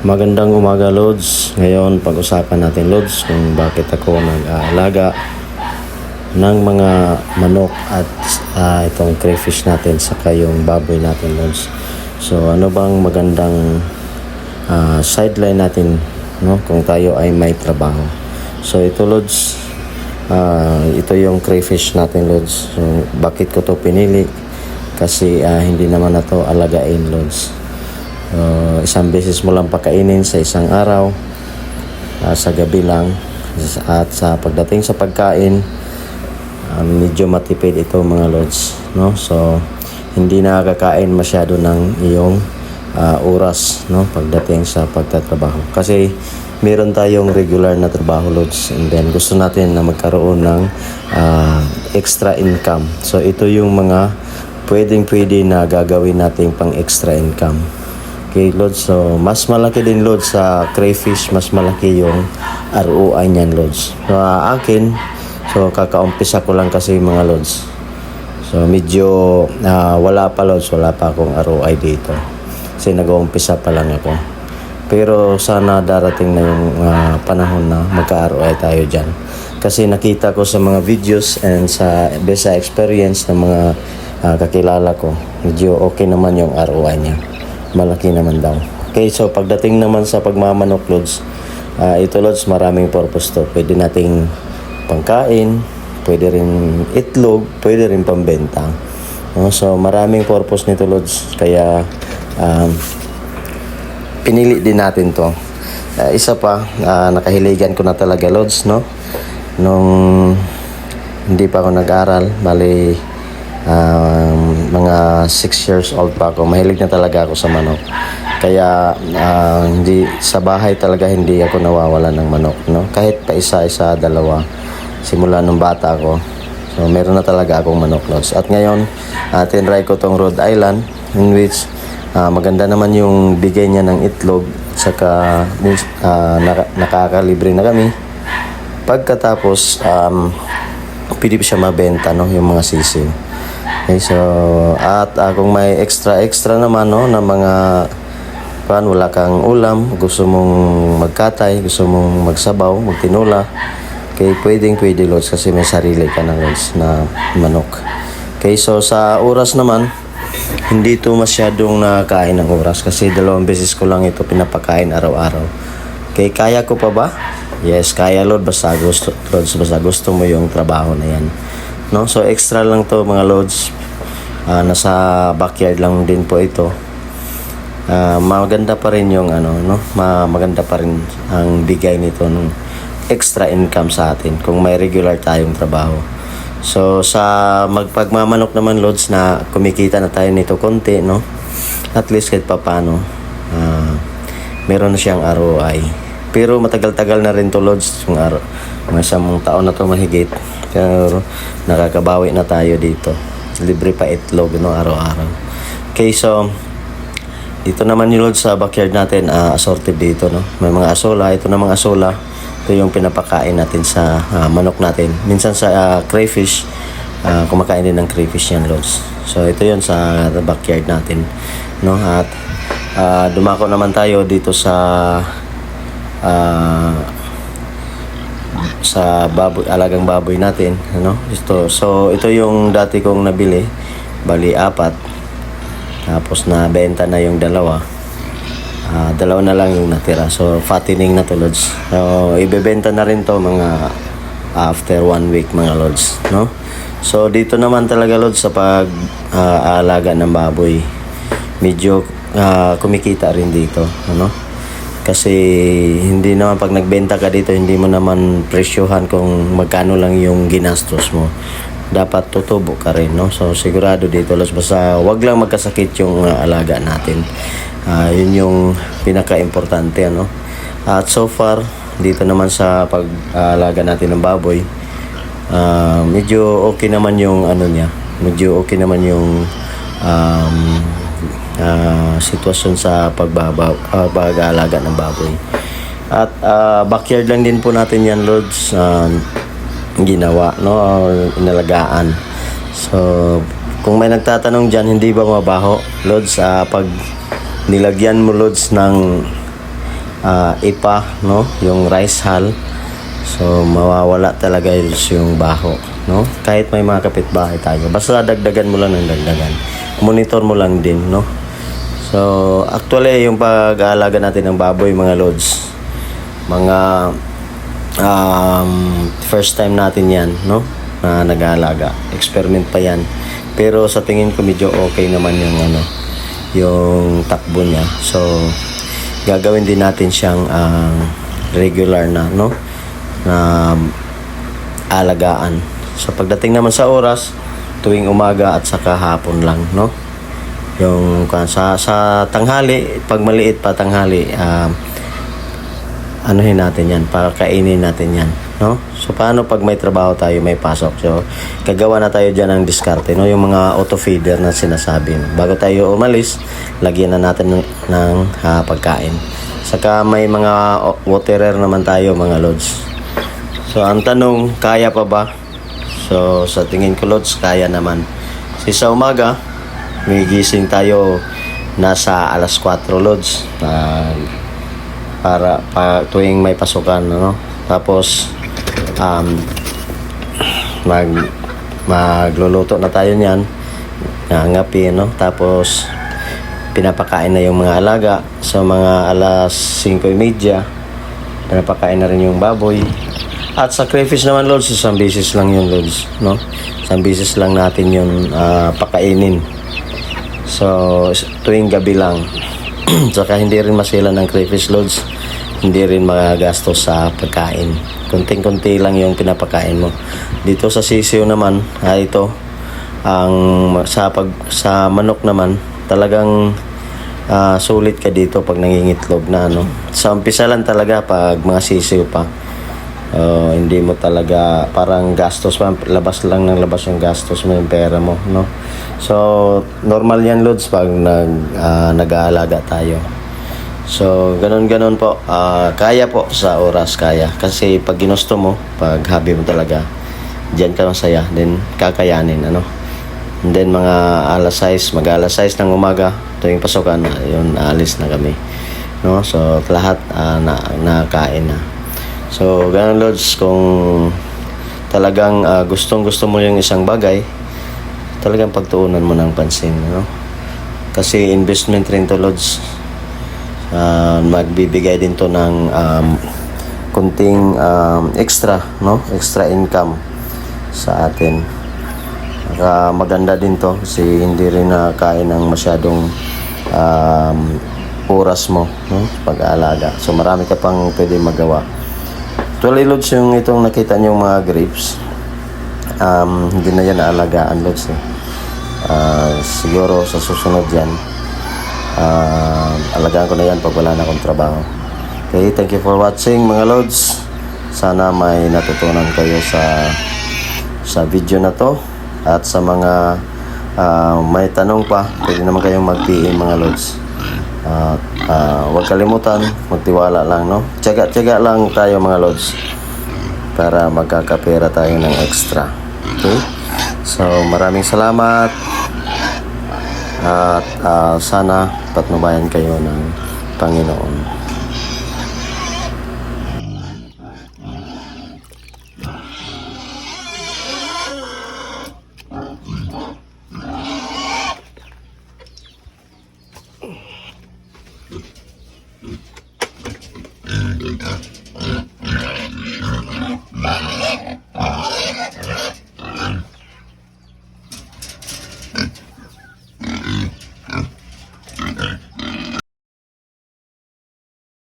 Magandang umaga, Lods. Ngayon, pag-usapan natin, Lods, kung bakit ako nag-aalaga ng mga manok at itong crayfish natin saka yung baboy natin, Lods. So, ano bang magandang sideline natin, no, kung tayo ay may trabaho? So, ito, Lods, ito yung crayfish natin, Lods. So, bakit ko to pinili? Kasi hindi naman na to alagain, Lods. Isang beses mo lang pakainin sa isang araw, sa gabi lang, at sa pagdating sa pagkain, medyo matipid ito mga lods, no? So hindi nakakain masyado ng iyong oras, no, pagdating sa pagtatrabaho, kasi meron tayong regular na trabaho, lods, and then gusto natin na magkaroon ng extra income. So ito yung mga pwede na gagawin natin pang extra income. Okay, Lods. So, mas malaki din, Lods, sa crayfish. Mas malaki yung ROI niyan, Lods. So, akin, so, kakaumpisa ko lang kasi mga Lods. So, medyo wala pa, Lods. Wala pa akong ROI dito. Kasi nag-uumpisa pa lang ako. Pero sana darating na yung panahon na magka-ROI tayo dyan. Kasi nakita ko sa mga videos and sa best experience ng mga kakilala ko, medyo okay naman yung ROI niya. Malaki naman daw. Okay, so pagdating naman sa pagmamanok, Lods, ito, Lods, maraming purpose to. Pwede nating pangkain, pwede rin itlog, pwede rin pambenta. So maraming purpose nito, Lods. Kaya pinili din natin to. Isa pa, nakahiligan ko na talaga, Lods, no? Nung hindi pa ako nag-aral, bali mga 6 years old pa ako, mahilig na talaga ako sa manok. Kaya hindi sa bahay talaga, hindi ako nawawala ng manok, no? Kahit pa isa, dalawa, simula nung bata ako. So meron na talaga akong manok, Lods. At ngayon, tinry ko tong Rhode Island, in which maganda naman yung bigay niya ng itlog, saka nakakalibre na kami. Pagkatapos pwede pa siya mabenta, no, yung mga sisiw. Okay, so at kung may extra naman, no, na mga wala kang ulam, gusto mong magkatay, gusto mong magsabaw, magtinula, okay, pwede, Lods, kasi may sarili ka na, Lods, na manok. Okay, so sa oras naman, hindi ito masyadong nakain ng oras, kasi 2 beses ko lang ito pinapakain araw-araw. Okay, kaya ko pa ba? Yes, kaya, Lord, basta gusto, Lods, basta gusto mo yung trabaho na yan, no? So extra lang to mga Lods. Nasa backyard lang din po ito. Maganda pa rin yung no, maganda pa rin ang bigay nito ng extra income sa atin kung may regular tayong trabaho. So sa magpagmamanok naman, Lods, na kumikita na tayo nito konti, no, at least kahit papaano meron na siyang ROI. Pero matagal-tagal na rin to, Lods, yung mga 1 taon na to mahigit. Pero nakakabawi na tayo dito. Libre pa itlog, no, araw-araw. Okay, so dito naman yung, Lods, sa backyard natin, assorted dito, no. May mga asola. Ito na mga asola. Ito yung pinapakain natin sa manok natin. Minsan sa crayfish, kumakain din ng crayfish yan, Lods. So ito yun sa backyard natin, no. At dumako naman tayo dito sa alagang baboy natin, ano. So ito yung dati kong nabili, bali 4, tapos nabenta na yung 2, 2 na lang yung natira. So fattening na to, Lods. So ibebenta na rin to mga after 1 week, mga Lods, no. So dito naman talaga, Lods, sa pag-aalaga ng baboy, medyo kumikita rin dito, ano. Kasi hindi naman pag nagbenta ka dito, hindi mo naman presyohan kung magkano lang yung ginastos mo. Dapat tutubo ka rin, no? So sigurado dito, Lods, basta wag lang magkasakit yung alaga natin. Yun yung pinaka-importante, ano. At so far dito naman sa pag-alaga natin ng baboy, medyo okay naman yung niya. Medyo okay naman yung sitwasyon sa pag-aalaga ng baboy. At backyard lang din po natin yan, Lods, ginawa, no, inalagaan. So kung may nagtatanong dyan, hindi ba mabaho, Lods, pag nilagyan mo, Lods, ng ipa, no? Yung rice hull. So mawawala talaga yung baho, no? Kahit may mga kapitbahay tayo, basta dagdagan mo lang ng dagdagan. Monitor mo lang din, no? So actually yung pag-aalaga natin ng baboy, mga lods, mga first time natin yan, no? Na nag-aalaga. Experiment pa yan. Pero sa tingin ko medyo okay naman yung yung takbo niya. So gagawin din natin siyang regular na, no? Na alagaan. So pagdating naman sa oras, tuwing umaga at saka hapon lang, no? Yung sa tanghali, pag maliit pa tanghali, anuhin natin yan, para kainin natin yan, no? So paano pag may trabaho tayo, may pasok? So gagawa na tayo dyan ng diskarte, no? Yung mga auto feeder na sinasabi, no? Bago tayo umalis, lagyan na natin ng pagkain. Saka may mga waterer naman tayo, mga lods. So ang tanong, kaya pa ba? So sa tingin ko, lods, kaya naman. Kasi sa umaga, may gising tayo nasa alas 4, lods, para tuwing may pasukan, no? Tapos magluluto na tayo niyan, nangapi, no? Tapos pinapakain na yung mga alaga. So mga alas 5:30, pinapakain na rin yung baboy. At sa crayfish naman, lods, isang beses lang yung lods, no? Isang beses lang natin yung pakainin. So tuwing gabi lang. Saka hindi rin masila ng crayfish, lods. Hindi rin magagastos sa pagkain. Kunting-kunti lang yung pinapakain mo. Dito sa sisiyo naman, ito ang sa manok naman, talagang sulit ka dito pag nangingitlog na, no? Sa umpisa lang talaga pag mga sisiyo pa. Hindi mo talaga, parang gastos pa, labas lang ng labas yung gastos mo, yung pera mo, no? So normal yan, lods, pag nag-aalaga tayo. So ganun po, kaya po sa oras, kaya. Kasi pag ginusto mo, pag hobby mo talaga, diyan ka masaya, then kakayanin, ano? And then mga alas 6, mag-alas 6 ng umaga, tuwing pasukan, yun, aalis na kami, no? So lahat nakain na. So ganun, lods, kung talagang gustong-gusto mo yung isang bagay, talagang pagtuunan mo ng pansin, no? Kasi investment rin to, lods. Magbibigay din to ng kunting extra, no? Extra income sa atin. Maganda din to kasi hindi rin nakain ng masyadong oras mo, no? Pag-aalaga. So marami ka pang pwede magawa. Actually, lods, yung itong nakita nyo mga grapes, hindi na yan naalagaan, lods, eh. Siguro sa susunod yan, alagaan ko na yan pag wala na akong trabaho. Okay, thank you for watching, mga lods. Sana may natutunan kayo sa video na to. At sa mga may tanong pa, pwede naman kayong mag-PM, mga lods. Huwag kalimutan, magtiwala lang, no? Tiyaga lang tayo, mga lods, para magkakapera tayo ng extra. Okay? So maraming salamat. At sana patnubayan kayo ng Panginoon.